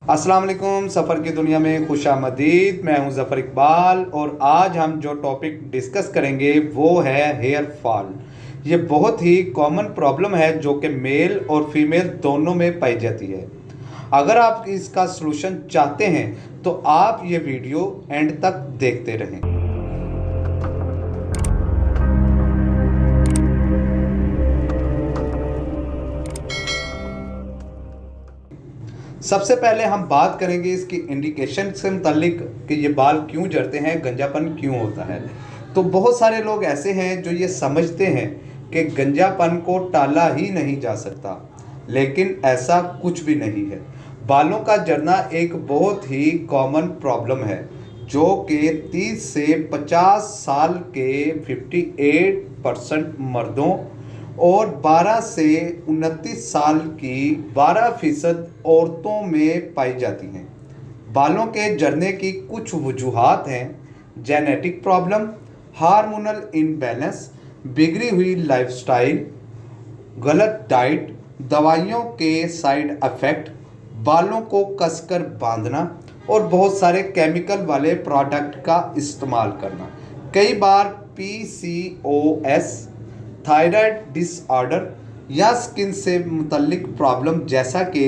अस्सलाम वालेकुम। सफ़र की दुनिया में खुशामदीद। मैं हूं ज़फ़र इकबाल और आज हम जो टॉपिक डिस्कस करेंगे वो है हेयर फॉल। ये बहुत ही कॉमन प्रॉब्लम है जो कि मेल और फीमेल दोनों में पाई जाती है। अगर आप इसका सलूशन चाहते हैं तो आप ये वीडियो एंड तक देखते रहें। सबसे पहले हम बात करेंगे इसकी इंडिकेशन से मुतालिक कि ये बाल क्यों झड़ते हैं, गंजापन क्यों होता है। तो बहुत सारे लोग ऐसे हैं जो ये समझते हैं कि गंजापन को टाला ही नहीं जा सकता, लेकिन ऐसा कुछ भी नहीं है। बालों का झड़ना एक बहुत ही कॉमन प्रॉब्लम है जो कि 30 से 50 साल के 58% मर्दों और 12 से 29 साल की 12% औरतों में पाई जाती हैं। बालों के झड़ने की कुछ वजूहात हैं: जेनेटिक प्रॉब्लम, हार्मोनल इम्बैलेंस, बिगड़ी हुई लाइफस्टाइल, गलत डाइट, दवाइयों के साइड इफ़ेक्ट, बालों को कसकर बांधना और बहुत सारे केमिकल वाले प्रोडक्ट का इस्तेमाल करना। कई बार PCOS, थायराइड डिसऑर्डर या स्किन से मुतल्लिक प्रॉब्लम जैसा कि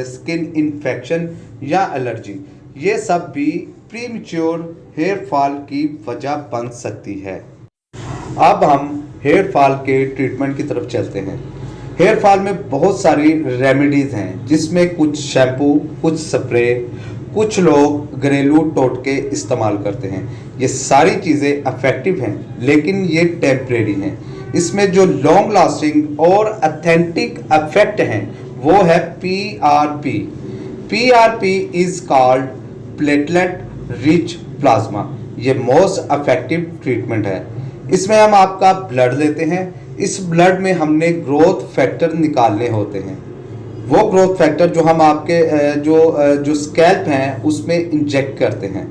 स्किन इन्फेक्शन या एलर्जी, ये सब भी प्रीमेच्योर हेयर फॉल की वजह बन सकती है। अब हम हेयर फॉल के ट्रीटमेंट की तरफ चलते हैं। हेयर फॉल में बहुत सारी रेमेडीज़ हैं जिसमें कुछ शैम्पू, कुछ स्प्रे, कुछ लोग घरेलू टोटके इस्तेमाल करते हैं। ये सारी चीज़ें इफ़ेक्टिव हैं लेकिन ये टेम्परेरी हैं। इसमें जो लॉन्ग लास्टिंग और अथेंटिक इफेक्ट हैं वो है PRP। PRP is called platelet rich plasma. ये मोस्ट इफेक्टिव ट्रीटमेंट है। इसमें हम आपका ब्लड लेते हैं। इस ब्लड में हमने ग्रोथ फैक्टर निकालने होते हैं। वो ग्रोथ फैक्टर जो हम आपके जो स्कैल्प हैं उसमें इंजेक्ट करते हैं।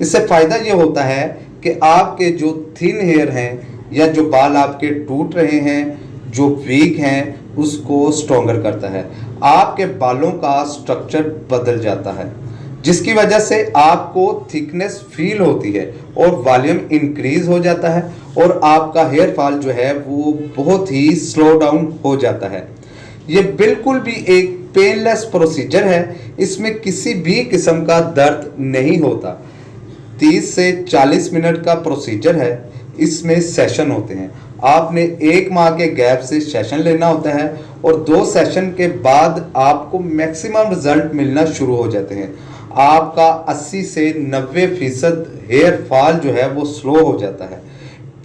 इससे फ़ायदा ये होता है कि आपके जो थिन हेयर हैं या जो बाल आपके टूट रहे हैं, जो वीक हैं, उसको स्ट्रॉन्गर करता है। आपके बालों का स्ट्रक्चर बदल जाता है जिसकी वजह से आपको थिकनेस फील होती है और वॉल्यूम इंक्रीज हो जाता है और आपका हेयर फॉल जो है वो बहुत ही स्लो डाउन हो जाता है। ये बिल्कुल भी एक पेनलेस प्रोसीजर है। इसमें किसी भी किस्म का दर्द नहीं होता। 30 से 40 मिनट का प्रोसीजर है। इसमें सेशन होते हैं। आपने 1 माह के गैप से सेशन लेना होता है और 2 सेशन के बाद आपको मैक्सिमम रिजल्ट मिलना शुरू हो जाते हैं। आपका 80 से 90% हेयर फॉल जो है वो स्लो हो जाता है।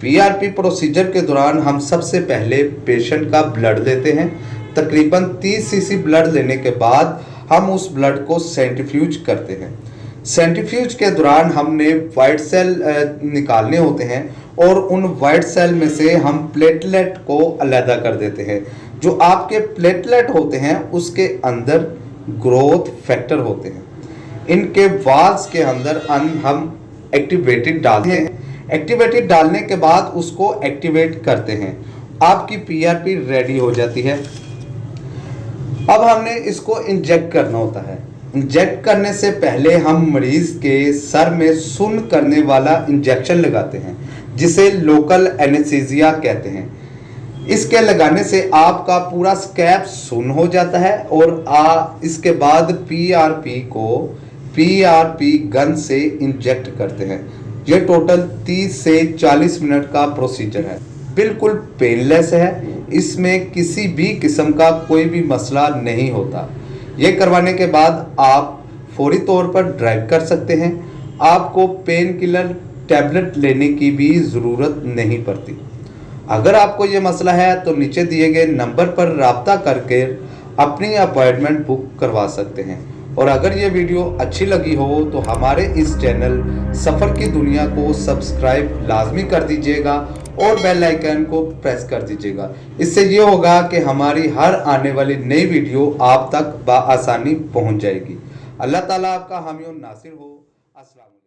PRP प्रोसीजर के दौरान हम सबसे पहले पेशेंट का ब्लड लेते हैं। तकरीबन 30 cc ब्लड लेने के बाद हम उस ब्लड को सेंट्रीफ्यूज करते हैं। सेंट्रीफ्यूज के दौरान हमने वाइट सेल निकालने होते हैं और उन वाइट सेल में से हम प्लेटलेट को अलहदा कर देते हैं। जो आपके प्लेटलेट होते हैं उसके अंदर ग्रोथ फैक्टर होते हैं। इनके वाल्स के अंदर हम एक्टिवेटेड डालते हैं। एक्टिवेटेड डालने के बाद उसको एक्टिवेट करते हैं। आपकी PRP रेडी हो जाती है। अब हमने इसको इंजेक्ट करना होता है। इंजेक्ट करने से पहले हम मरीज के सर में सुन्न करने वाला इंजेक्शन लगाते हैं जिसे लोकल एनेस्थीसिया कहते हैं। इसके लगाने से आपका पूरा स्कैल्प सुन्न हो जाता है और इसके बाद PRP गन से इंजेक्ट करते हैं। ये टोटल 30 से 40 मिनट का प्रोसीजर है। बिल्कुल पेनलेस है। इसमें किसी भी किस्म का कोई भी मसला नहीं होता। ये करवाने के बाद आप फौरी तौर पर ड्राइव कर सकते हैं। आपको पेन किलर टैबलेट लेने की भी ज़रूरत नहीं पड़ती। अगर आपको ये मसला है तो नीचे दिए गए नंबर पर राब्ता करके अपनी अपॉइंटमेंट बुक करवा सकते हैं। और अगर ये वीडियो अच्छी लगी हो तो हमारे इस चैनल सफ़र की दुनिया को सब्सक्राइब लाजमी कर दीजिएगा और बेल आइकन को प्रेस कर दीजिएगा। इससे ये होगा कि हमारी हर आने वाली नई वीडियो आप तक बआसानी पहुंच जाएगी। अल्लाह ताला आपका हामी और नासिर हो। अस्सलाम।